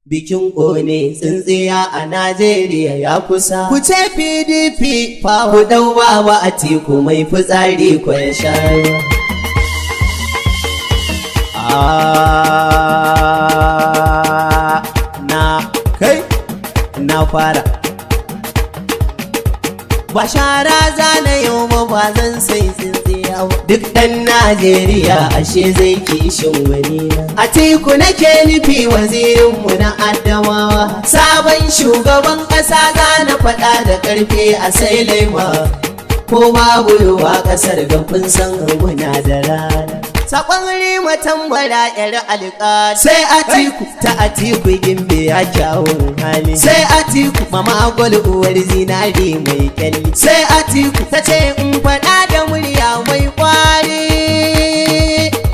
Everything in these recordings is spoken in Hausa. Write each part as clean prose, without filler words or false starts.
Bikin ƙone tsintsiya a Najeriya ya kusa. Ku ce PDP fa ku dau Baba Atiku mai fitsari ko ya sha ruwa. Na fara. Ba shara zana yau ba zan sai tsintsiya ba. Duk ɗan Najeriya ashe zai kishin wani na. Atiku nake nufi wazirinmu na Adamawa. Sabon shugaban ƙasa zana faɗa da ƙarfe a sai laima. Ko babu ruwa ƙasar ga kun san muna da rana. Sakon rima tambara yar alƙali. Sai Atiku ta Atiku gimbe ya kyawun hali. Sai Atiku mama gwal uwar zinari mai kyalli. Sai Atiku ta ce in faɗa da murya mai kwari.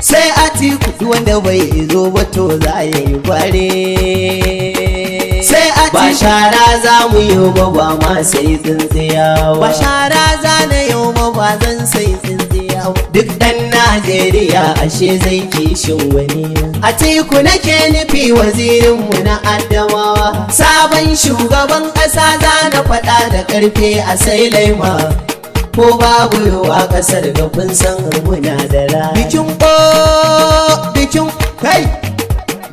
Sai Atiku duk wanda bai zo ba to za ya yi kwari. Sai Atiku ba shara za mu yi ba ma sai tsintsiya. Ba shara za na yi ba zan sai tsintsiya. Duk ɗan Najeriya ashe zai kishin wani. Atiku nake nufi wazirinmu na Adamawa. Sabon shugaban ƙasa za na faɗa da ƙarfe a sai laima. Ko babu ruwa ƙasar ga kun san muna da rana.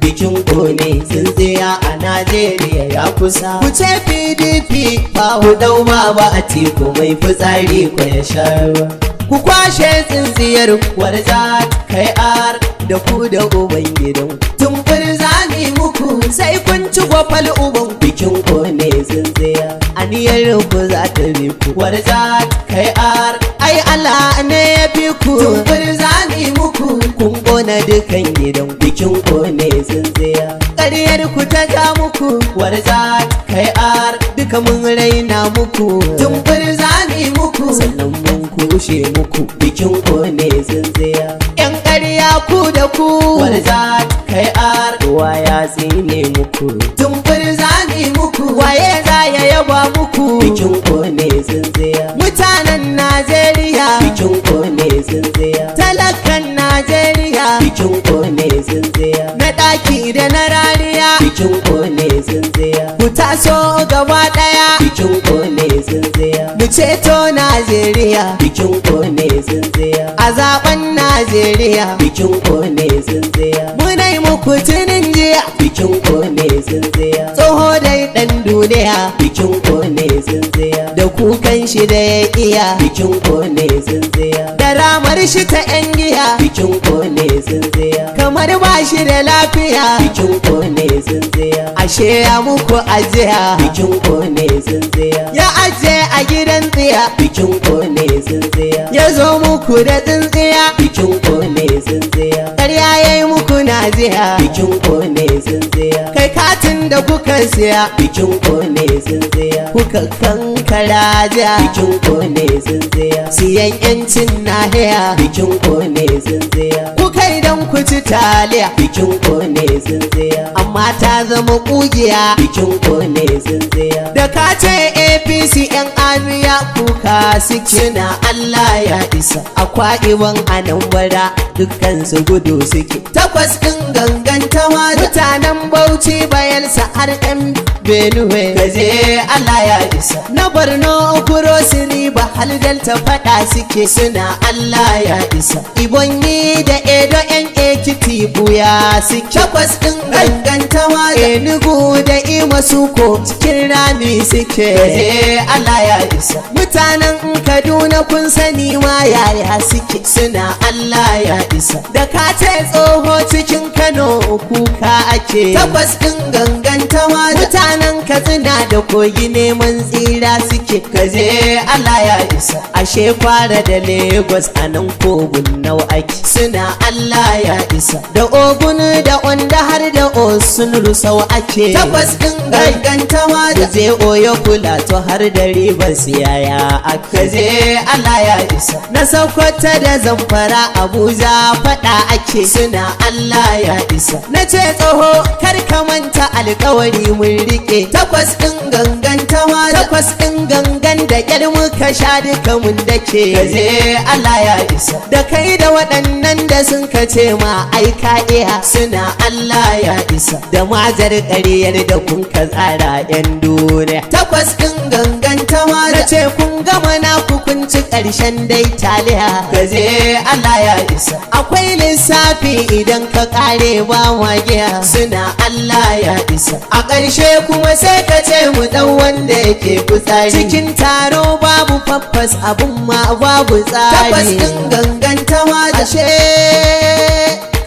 Bikin ƙone tsintsiya a Najeriya ya kusa. Ku ce PDP fa ku dau Baba Atiku mai fitsari ko ya sha ruwa. Ku kwashe tsintsiyar warza kai ar da ku da uban gidan. Tumbur zani muku sai kun ci gwafal uban. Bikin ƙone tsintsiya aniyar ku za ta bi ku. Warza kai ar ai Allah ne ya bi ku. Tumbur zani muku kun ƙona dukan gidan. Bikin ƙone tsintsiya ƙaryar ku ta ja muku. Warza kai ar duka mun raina muku. Tumbur zani muku sannan mun kushe muku. Bikin ƙone tsintsiya yan ƙarya ku da ku. Warza kai ar kowa ya tsine muku. Tumbur zani muku waye za ya yaba muku. Bikin ƙone tsintsiya mutanen Najeriya. Bikin ƙone tsintsiya talakan Najeriya. Bikin ƙone tsintsiya na ɗaki da na rariya. Bikin ƙone tsintsiya ku taso gaba ɗaya. Bikin ƙone tsintsiya mu ceto Najeriya. Bikin ƙone tsintsiya a zaben Najeriya. Bikin ƙone tsintsiya munai muku tunin jiya. Bikin ƙone tsintsiya tsoho dai ɗan duniya. Bikin ƙone tsintsiya da kukan shi da ya iya. Bikin ƙone tsintsiya da ramar shi ta yan giya. Bikin ƙone tsintsiya kamar ba shi da lafiya. Bikin ƙone tsintsiya ashe ya muku ajiya. Bikin ƙone tsintsiya ya ajiye a gidan tsiya. Bikin ƙone tsintsiya ya zo muku da tsintsiya. Bikin ƙone tsintsiya ƙarya ya yi muku najiya. Bikin ƙone tsintsiya kai katin da kuka siya. Bikin ƙone tsintsiya kuka kankara jiya. Bikin ƙone tsintsiya siyan yancin nahiya. Bikin ƙone tsintsiya kuka idan ku ci taliya. Bikin ƙone tsintsiya amma ta zama ƙugiya. Bikin ƙone tsintsiya da ka ce APC yan amiya kuka suke. Na Allah ya isa akwa iban Anambra dukkan su gudu suke. Takwas ɗin gangantawa mutanen Bauchi Bayelsa har ɗan Benue. Gaje Allah ya isa na Borno Kurosiri Bahal Delta faɗa suke. Suna Allah ya isa Ibonyi da Edo yan Ekiti buya suke. Takwas ɗin gangantawa Enugu da Imo Suko cikin rami suke. Gaje Allah ya isa mutanen Kaduna kun sani ma yaya suke. Suna Allah ya isa da ka ce tsoho cikin Kano kuka ake. Takwas ɗin gangantawa mutanen Katsina da Kogi neman tsira suke. Kaje Allah ya isa ashe Kwara da Lagos a nan kogun nau ake. Suna Allah ya isa da Ogun da Onda har da Osun Rusau ake. Takwas ɗin gangantawa da je Oyo Plateau har da Rivers yaya aka. Je Allah ya isa na Sokoto da Zamfara Abuja faɗa ake. Suna Allah ya isa na ce tsoho kar ka manta alƙawari mun rike. Takwas ɗin gangantawa takwas ɗin gangan da ƙyar muka sha duka mun dake kaje Allah ya isa da kai da waɗannan da sun kace ma aika iya suna Allah ya isa da majar ƙaryar da kun ka tsara 'yan duniya takwas ɗin ganganta ma da ce kun gama na kun ci ƙarshen dai taliya kaje Allah ya isa akwai lissafi idan ka ƙare ba magiya suna Allah ya isa a ƙarshe kuma sai ka ce mu ɗan wanda yake fitsari cikin taro babu faffas abun ma babu tsari tabbas ɗin ganganta ma da she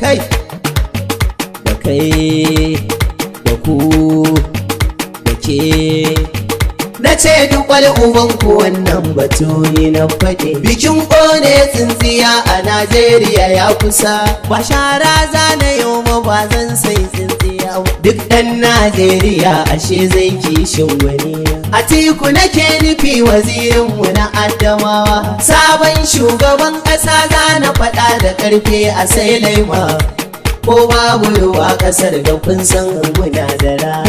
kai da kai da ku da ke na ce duk wani ubanku wannan batu ne na faɗi bikin ƙone tsintsiya a Najeriya ya kusa ba shara zana yau ma ba zan sai tsintsiya duk ɗan Najeriya ashe zai kishin wani Atiku nake nufi wazirinmu na Adamawa sabon shugaban ƙasa zana faɗa da ƙarfe a sai laima ko babu ruwa ƙasar da kun san muna da rana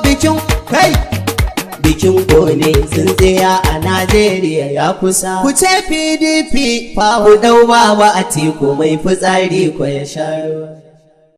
bikin kai bikin kone tsintsiya a Najeriya ya kusa ku ce PDP fa dau ba Atiku mai fitsari ko ya sha ruwa